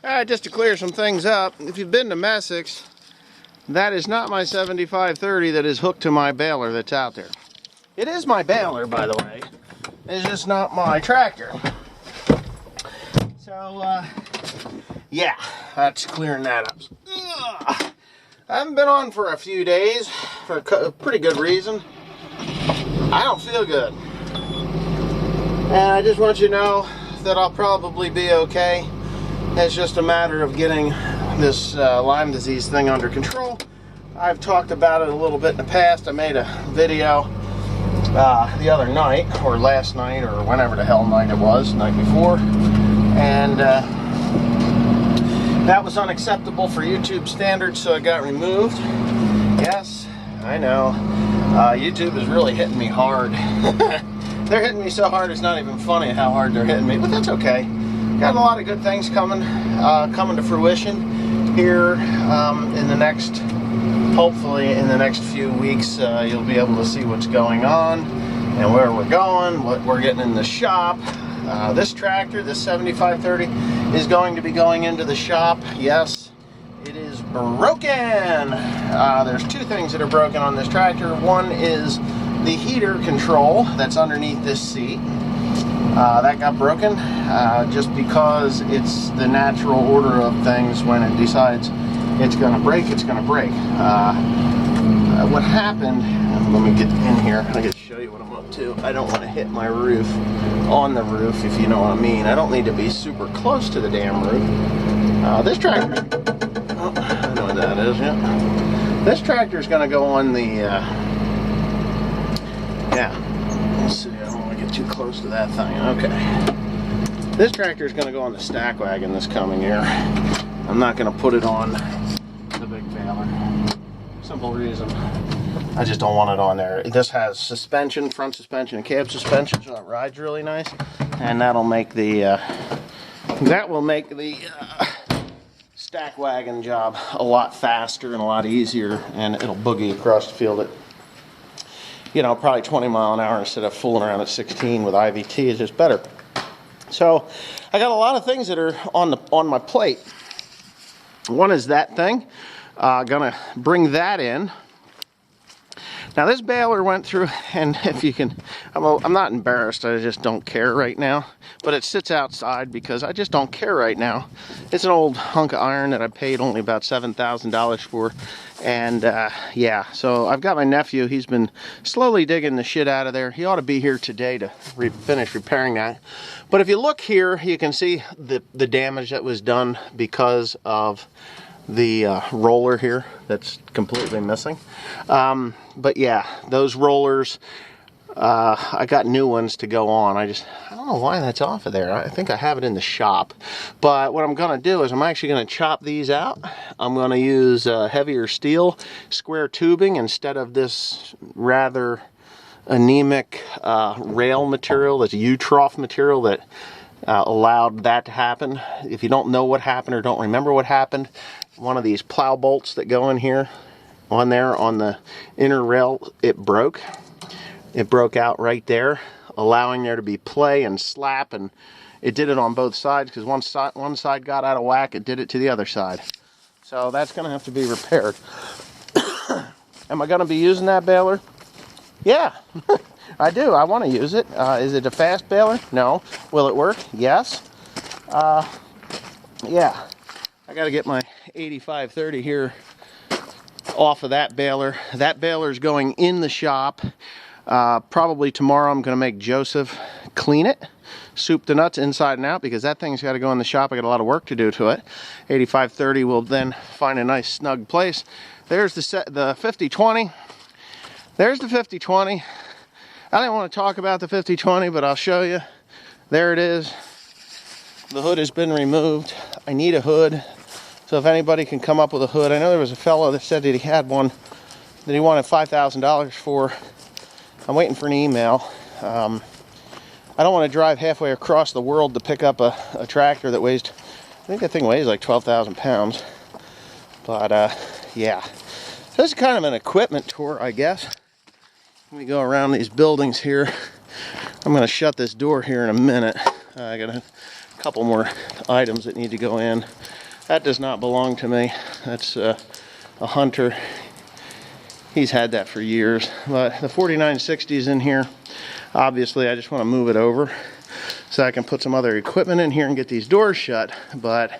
Just to clear some things up, if you've been to Messick's, that is not my 7530 that is hooked to my baler that's out there. It is my baler, by the way. It's just not my tractor. So, yeah, that's clearing that up. Ugh. I haven't been on for a few days for a pretty good reason. I don't feel good. And I just want you to know that I'll probably be okay. It's just a matter of getting this Lyme disease thing under control. I've talked about it a little bit in the past. I made a video the other night, or last night, or whenever the hell night it was, night before. And that was unacceptable for YouTube standards, so it got removed. Yes, I know. YouTube is really hitting me hard. They're hitting me so hard it's not even funny how hard they're hitting me, but that's okay. Got a lot of good things coming to fruition here in the next, hopefully in the next few weeks. You'll be able to see what's going on and where we're going, what we're getting in the shop. This tractor, this 7530, is going to be going into the shop. Yes, it is broken. There's two things that are broken on this tractor. One is the heater control that's underneath this seat. That got broken just because it's the natural order of things. When it decides it's going to break, it's going to break. What happened, let me get in here, I can show you what I'm up to. I don't want to hit my roof on the roof, if you know what I mean. I don't need to be super close to the damn roof. This tractor, oh, I know what that is, yeah. This tractor is going to go on the, yeah, let's see, I don't want to get too close to that thing. Okay. This tractor is going to go on the stack wagon this coming year. I'm not going to put it on the big baler. Simple reason, I just don't want it on there. This has suspension, front suspension and cab suspension, so it rides really nice, and that'll make the stack wagon job a lot faster and a lot easier, and it'll boogie across the field at, you know, probably 20 mile an hour instead of fooling around at 16 with IVT. Is just better. So I got a lot of things that are on my plate. One is that thing. Gonna bring that in. Now this baler went through, and if you can, I'm not embarrassed, I just don't care right now, but it sits outside because I just don't care right now. It's an old hunk of iron that I paid only about $7,000 for, and yeah, so I've got my nephew. He's been slowly digging the shit out of there. He ought to be here today to finish repairing that. But if you look here, you can see the damage that was done because of the roller here that's completely missing. But yeah, those rollers, I got new ones to go on. I don't know why that's off of there. I think I have it in the shop. But what I'm gonna do is I'm actually gonna chop these out. I'm gonna use heavier steel square tubing instead of this rather anemic rail material, that's U-trough material that allowed that to happen. If you don't know what happened or don't remember what happened, one of these plow bolts that go in here on the inner rail, it broke out right there, allowing there to be play and slap, and it did it on both sides, because one side got out of whack, it did it to the other side. So that's going to have to be repaired. Am I going to be using that baler? Yeah. I do. I want to use it. Is it a fast baler? No. Will it work? Yes. Yeah. I got to get my 8530 here off of that baler. That baler is going in the shop. Probably tomorrow I'm going to make Joseph clean it, soup the nuts inside and out, because that thing's got to go in the shop. I got a lot of work to do to it. 8530 will then find a nice snug place. There's the 5020. There's the 5020. I didn't want to talk about the 5020, but I'll show you. There it is. The hood has been removed. I need a hood. So if anybody can come up with a hood. I know there was a fellow that said that he had one that he wanted $5,000 for. I'm waiting for an email. I don't want to drive halfway across the world to pick up a tractor that weighs, I think that thing weighs like 12,000 pounds. But yeah. So this is kind of an equipment tour, I guess. Let me go around these buildings here. I'm going to shut this door here in a minute. I got to a couple more items that need to go in. That does not belong to me. That's a Hunter. He's had that for years. But the 4960 is in here. Obviously, I just want to move it over so I can put some other equipment in here and get these doors shut. But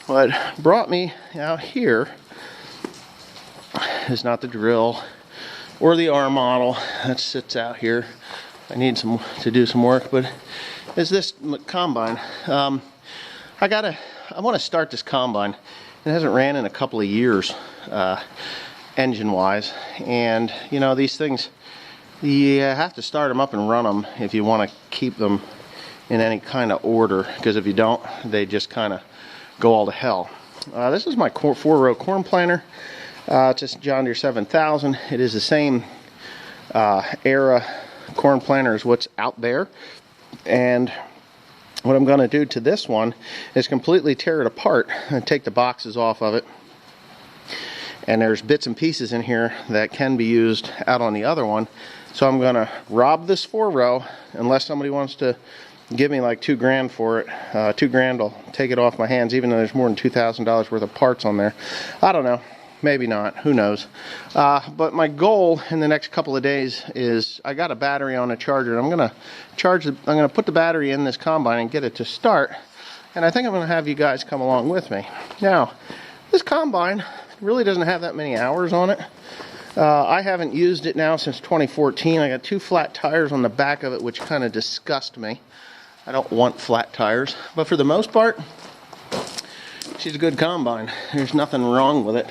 what brought me out here is not the drill or the R model that sits out here. I need to do some work, but is this combine. I want to start this combine. It hasn't ran in a couple of years, engine-wise, and you know, these things, you have to start them up and run them if you want to keep them in any kind of order, because if you don't, they just kind of go all to hell. This is my 4-row corn planter. It's a John Deere 7000. It is the same era corn planter as what's out there, and what I'm going to do to this one is completely tear it apart and take the boxes off of it. And there's bits and pieces in here that can be used out on the other one. So I'm going to rob this 4-row, unless somebody wants to give me like $2 grand for it. $2 grand, I'll take it off my hands, even though there's more than $2,000 worth of parts on there. I don't know. Maybe not. Who knows? But my goal in the next couple of days is, I got a battery on a charger. I'm going to put the battery in this combine and get it to start. And I think I'm going to have you guys come along with me. Now, this combine really doesn't have that many hours on it. I haven't used it now since 2014. I got 2 flat tires on the back of it, which kind of disgust me. I don't want flat tires, but for the most part, she's a good combine. There's nothing wrong with it.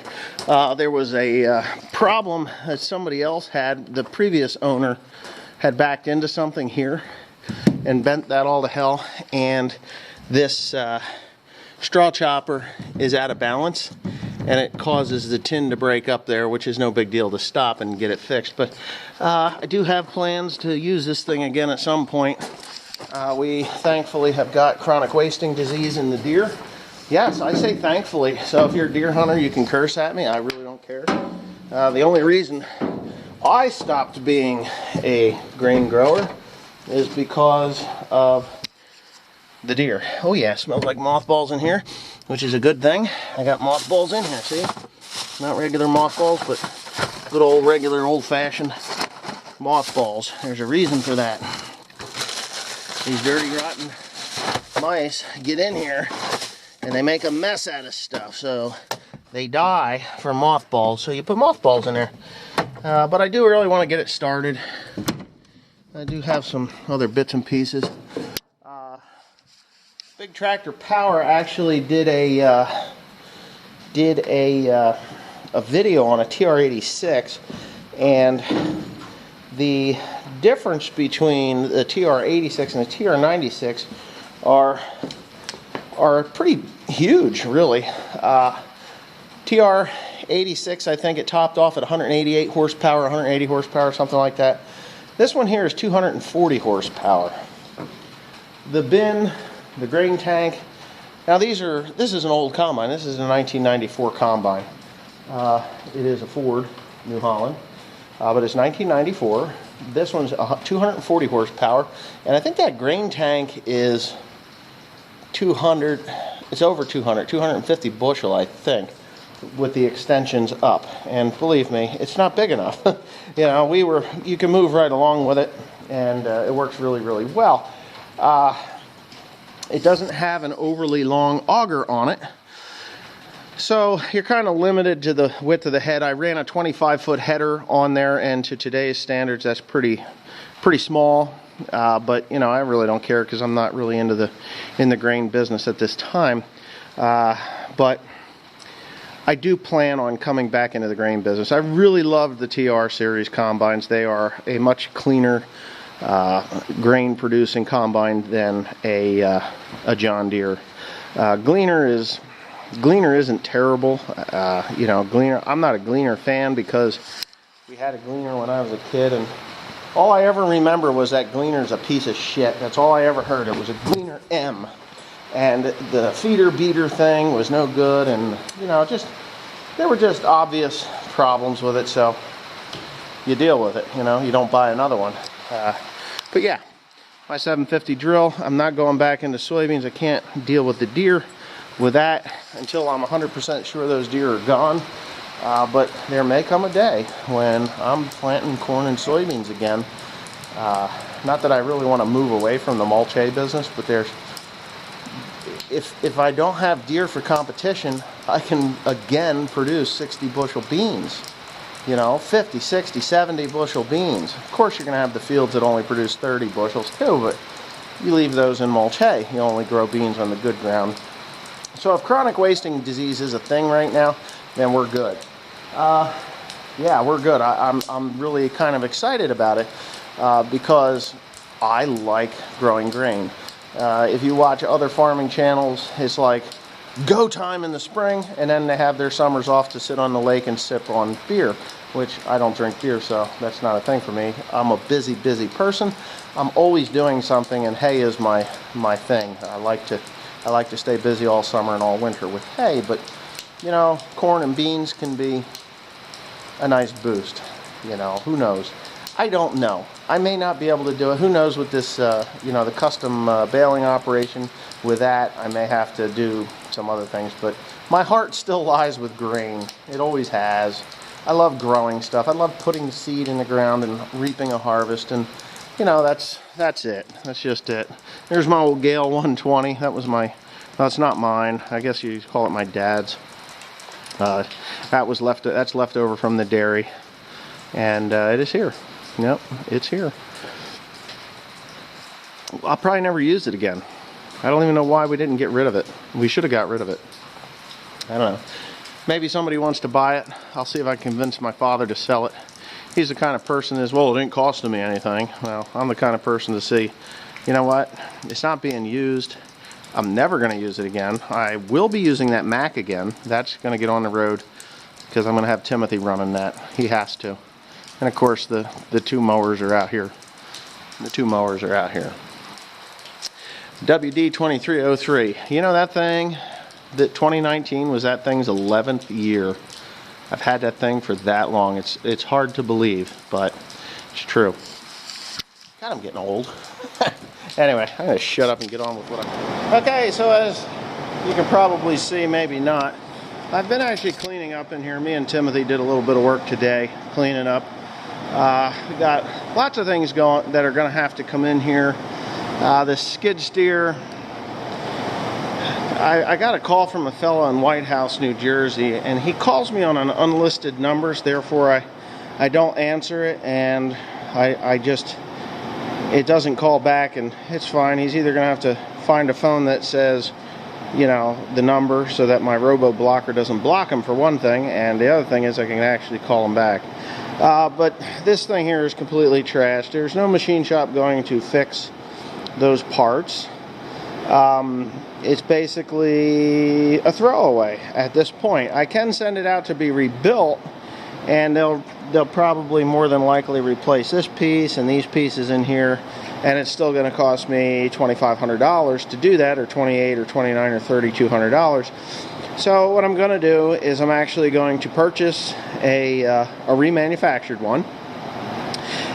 There was a problem that somebody else had. The previous owner had backed into something here and bent that all to hell, and this straw chopper is out of balance, and it causes the tin to break up there, which is no big deal to stop and get it fixed. But I do have plans to use this thing again at some point. We thankfully have got chronic wasting disease in the deer. Yes, I say thankfully. So if you're a deer hunter, you can curse at me. I really don't care. The only reason I stopped being a grain grower is because of the deer. Oh yeah, smells like mothballs in here, which is a good thing. I got mothballs in here, see? Not regular mothballs, but good old regular old-fashioned mothballs. There's a reason for that. These dirty, rotten mice get in here and they make a mess out of stuff, so they die from mothballs. So you put mothballs in there. But I do really want to get it started. I do have some other bits and pieces. Big Tractor Power actually did a video on a TR86, and the difference between the TR86 and the TR96 are pretty huge, really. TR86, I think it topped off at 188 horsepower, 180 horsepower, something like that. This one here is 240 horsepower. The bin, the grain tank. Now this is an old combine. This is a 1994 combine. It is a Ford, New Holland, but it's 1994. This one's 240 horsepower, and I think that grain tank is 200. It's over 200, 250 bushel, I think, with the extensions up. And believe me, it's not big enough. You know, you can move right along with it, and it works really, really well. It doesn't have an overly long auger on it, so you're kind of limited to the width of the head. I ran a 25-foot header on there, and to today's standards, that's pretty small. But you know, I really don't care because I'm not really in the grain business at this time. But I do plan on coming back into the grain business. I really love the TR series combines. They are a much cleaner grain producing combine than a John Deere. Gleaner isn't terrible. You know, Gleaner, I'm not a Gleaner fan because we had a Gleaner when I was a kid, and all I ever remember was that Gleaner's a piece of shit. That's all I ever heard. It was a Gleaner M, and the feeder beater thing was no good, and you know, there were just obvious problems with it, so you deal with it. You know, you don't buy another one. But yeah, my 750 drill. I'm not going back into soybeans. I can't deal with the deer with that until I'm 100% sure those deer are gone. But there may come a day when I'm planting corn and soybeans again. Not that I really want to move away from the mulch hay business, but if I don't have deer for competition, I can again produce 60 bushel beans. You know, 50, 60, 70 bushel beans. Of course you're going to have the fields that only produce 30 bushels too, but you leave those in mulch hay. You only grow beans on the good ground. So if chronic wasting disease is a thing right now, then we're good. Yeah, we're good. I'm really kind of excited about it because I like growing grain. If you watch other farming channels, it's like go time in the spring, and then they have their summers off to sit on the lake and sip on beer, which I don't drink beer, so that's not a thing for me. I'm a busy person. I'm always doing something, and hay is my thing. I like to stay busy all summer and all winter with hay, but you know, corn and beans can be a nice boost. You know, who knows? I don't know. I may not be able to do it. Who knows with this, you know, the custom baling operation. With that, I may have to do some other things, but my heart still lies with grain. It always has. I love growing stuff. I love putting seed in the ground and reaping a harvest, and you know, that's it. That's just it. There's my old Gale 120. That was my, well, it's not mine. I guess you call it my dad's. That's left over from the dairy, and it is here. Yep, it's here. I'll probably never use it again. I don't even know why we didn't get rid of it. We should have got rid of it. I don't know. Maybe somebody wants to buy it. I'll see if I can convince my father to sell it. He's the kind of person that is, well, it didn't cost me anything. Well, I'm the kind of person to see, you know what? It's not being used. I'm never going to use it again. I will be using that Mac again. That's going to get on the road because I'm going to have Timothy running that. He has to. And of course, the two mowers are out here. The two mowers are out here. WD-2303. You know that thing, that 2019 was that thing's 11th year. I've had that thing for that long. It's hard to believe, but it's true. God, I'm getting old. Anyway, I'm going to shut up and get on with what I'm... Okay, so as you can probably see, maybe not, I've been actually cleaning up in here. Me and Timothy did a little bit of work today, cleaning up. We got lots of things going that are going to have to come in here. The skid steer, I got a call from a fellow in White House, New Jersey, and he calls me on an unlisted numbers, therefore I don't answer it, and it doesn't call back, and it's fine. He's either going to have to find a phone that says, you know, the number so that my robo blocker doesn't block him, for one thing, and the other thing is I can actually call him back. But this thing here is completely trashed. There's no machine shop going to fix those parts. It's basically a throwaway at this point. I can send it out to be rebuilt, and they'll probably more than likely replace this piece and these pieces in here, and it's still going to cost me $2,500 to do that, or $2,800 or $2,900 or $3,200. So what I'm going to do is I'm actually going to purchase a remanufactured one.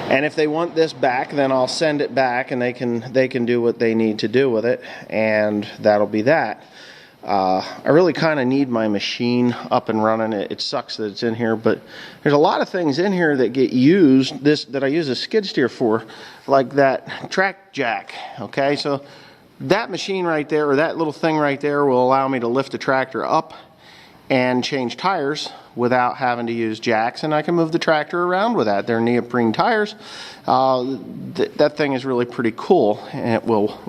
And if they want this back, then I'll send it back, and they can do what they need to do with it, and that'll be that. I really kind of need my machine up and running. It sucks that it's in here, but there's a lot of things in here that get used, that I use a skid steer for, like that track jack. Okay, so that machine right there, or that little thing right there, will allow me to lift the tractor up and change tires without having to use jacks, and I can move the tractor around with that. They're neoprene tires. That thing is really pretty cool, and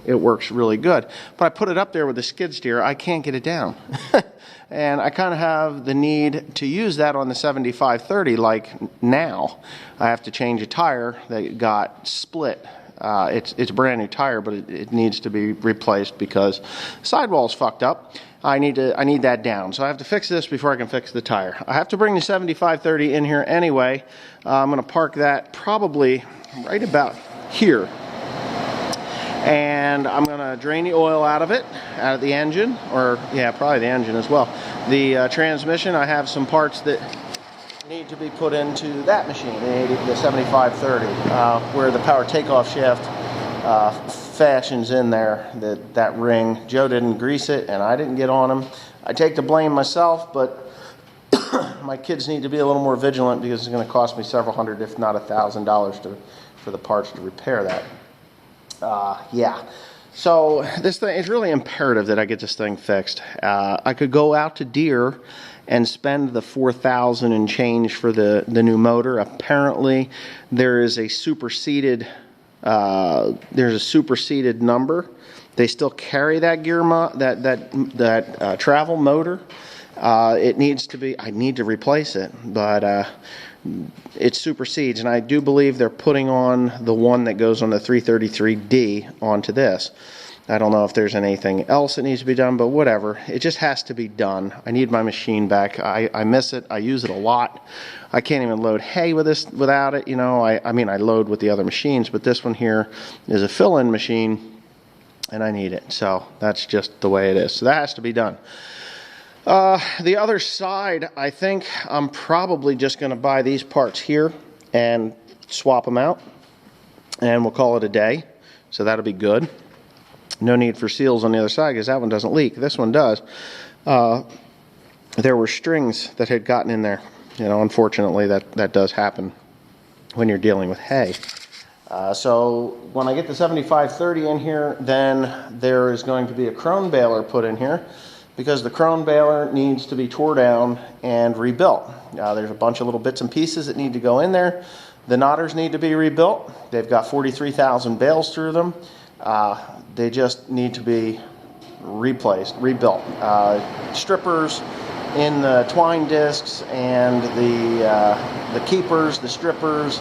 it works really good. But I put it up there with the skid steer, I can't get it down. And I kind of have the need to use that on the 7530 like now. I have to change a tire that got split. It's a brand new tire, but it needs to be replaced because the sidewall's fucked up. I need that down, so I have to fix this before I can fix the tire. I have to bring the 7530 in here anyway. I'm going to park that probably right about here, and I'm going to drain the oil out of the engine, or yeah, probably the engine as well. The transmission, I have some parts that need to be put into that machine, the 7530, where the power takeoff shaft fashions in there, that ring. Joe didn't grease it, and I didn't get on him. I take the blame myself, but my kids need to be a little more vigilant because it's going to cost me several hundred, if not $1,000 for the parts to repair that. Yeah. So this thing, it's really imperative that I get this thing fixed. I could go out to Deere and spend the $4,000 and change for the new motor. Apparently, there is a superseded number. They still carry that gear that travel motor. It needs to be. I need to replace it, but it supersedes, and I do believe they're putting on the one that goes on the 333D onto this. I don't know if there's anything else that needs to be done, but whatever. It just has to be done. I need my machine back. I miss it. I use it a lot. I can't even load hay with this without it. You know, I mean, I load with the other machines, but this one here is a fill-in machine, and I need it. So that's just the way it is. So that has to be done. The other side, I think I'm probably just going to buy these parts here and swap them out, and we'll call it a day. So that'll be good. No need for seals on the other side because that one doesn't leak. This one does. There were strings that had gotten in there. You know, unfortunately, that does happen when you're dealing with hay. So when I get the 7530 in here, then there is going to be a Krone baler put in here, because the Krone baler needs to be tore down and rebuilt. There's a bunch of little bits and pieces that need to go in there. The knotters need to be rebuilt. They've got 43,000 bales through them. They just need to be replaced, rebuilt. Strippers in the twine discs and the keepers, the strippers,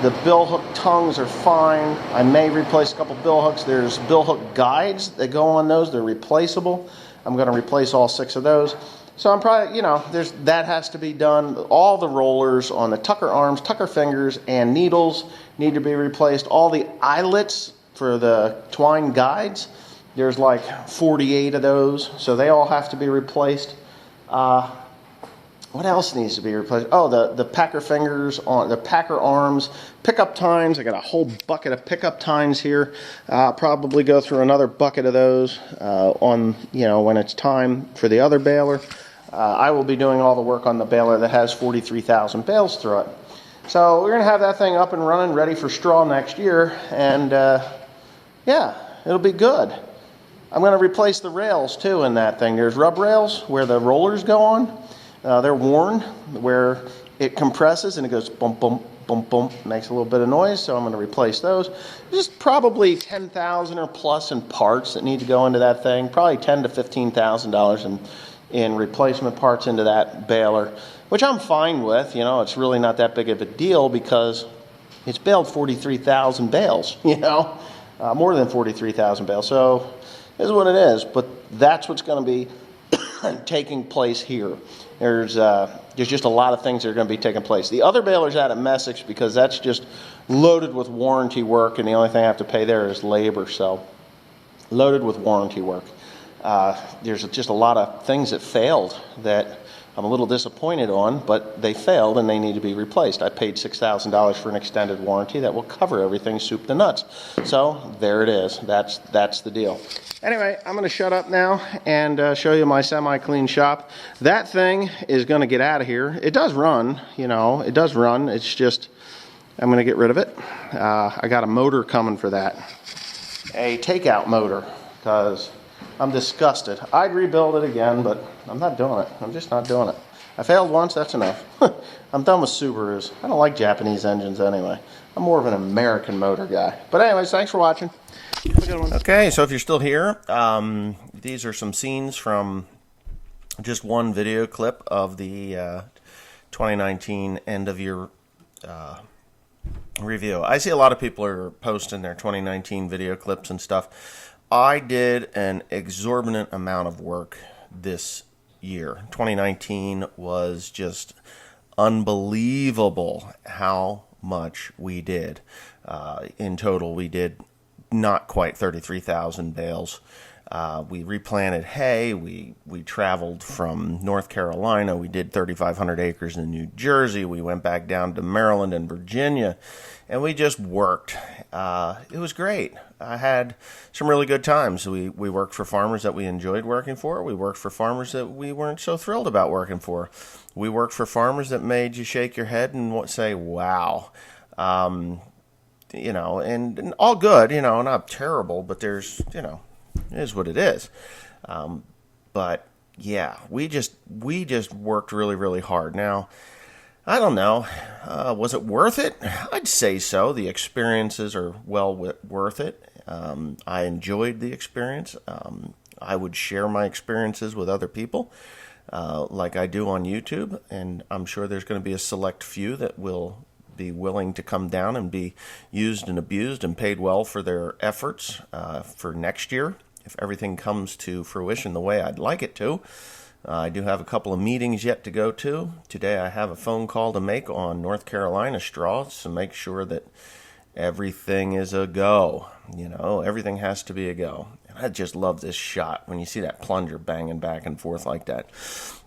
the bill hook tongues are fine. I may replace a couple bill hooks. There's bill hook guides that go on those. They're replaceable. I'm going to replace all 6 of those. So I'm probably, you know, that has to be done. All the rollers on the tucker arms, tucker fingers, and needles need to be replaced. All the eyelets for the twine guides, there's like 48 of those, so they all have to be replaced. What else needs to be replaced? Oh, the packer fingers on the packer arms, pickup tines. I got a whole bucket of pickup tines here. Probably go through another bucket of those on, you know, when it's time for the other baler. I will be doing all the work on the baler that has 43,000 bales through it. So we're gonna have that thing up and running, ready for straw next year, and yeah, it'll be good. I'm gonna replace the rails too in that thing. There's rub rails where the rollers go on. They're worn, where it compresses and it goes bump, bump, bump, bump, makes a little bit of noise, so I'm going to replace those. There's probably $10,000 or plus in parts that need to go into that thing, probably $10,000 to $15,000 in replacement parts into that baler, which I'm fine with. You know, it's really not that big of a deal because it's baled 43,000 bales, you know, more than 43,000 bales, so it is what it is, but that's what's going to be taking place here. There's just a lot of things that are going to be taking place. The other baler's out at Message because that's just loaded with warranty work, and the only thing I have to pay there is labor. So loaded with warranty work. There's just a lot of things that failed that I'm a little disappointed on, but they failed and they need to be replaced. I paid $6,000 for an extended warranty that will cover everything soup to nuts. So there it is. That's the deal. Anyway, I'm going to shut up now and show you my semi-clean shop. That thing is going to get out of here. It does run, you know, it does run. It's just, I'm going to get rid of it. I got a motor coming for that. A takeout motor, because I'm disgusted. I'd rebuild it again, but I'm not doing it. I'm just not doing it. I failed once, that's enough. I'm done with Subarus. I don't like Japanese engines anyway. I'm more of an American motor guy. But anyways, thanks for watching. Have a good one. Okay, so if you're still here, these are some scenes from just one video clip of the 2019 end of year review. I see a lot of people are posting their 2019 video clips and stuff. I did an exorbitant amount of work this year. 2019 was just unbelievable how much we did. In total, we did not quite 33,000 bales. We replanted hay. We traveled from North Carolina. We did 3,500 acres in New Jersey. We went back down to Maryland and Virginia, and we just worked. It was great. I had some really good times. We worked for farmers that we enjoyed working for. We worked for farmers that we weren't so thrilled about working for. We worked for farmers that made you shake your head and say, wow. And all good, not terrible, but there's, it is what it is. But yeah, we just worked really, really hard. Now, I don't know, was it worth it? I'd say so. The experiences are well worth it. I enjoyed the experience. I would share my experiences with other people, like I do on YouTube, and I'm sure there's going to be a select few that will be willing to come down and be used and abused and paid well for their efforts for next year, if everything comes to fruition the way I'd like it to. I do have a couple of meetings yet to go to. Today I have a phone call to make on North Carolina straws to make sure that everything is a go. Everything has to be a go. And I just love this shot when you see that plunger banging back and forth like that.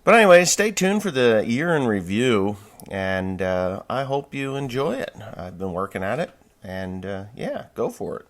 But anyway, stay tuned for the year in review, and I hope you enjoy it. I've been working at it, and yeah, go for it.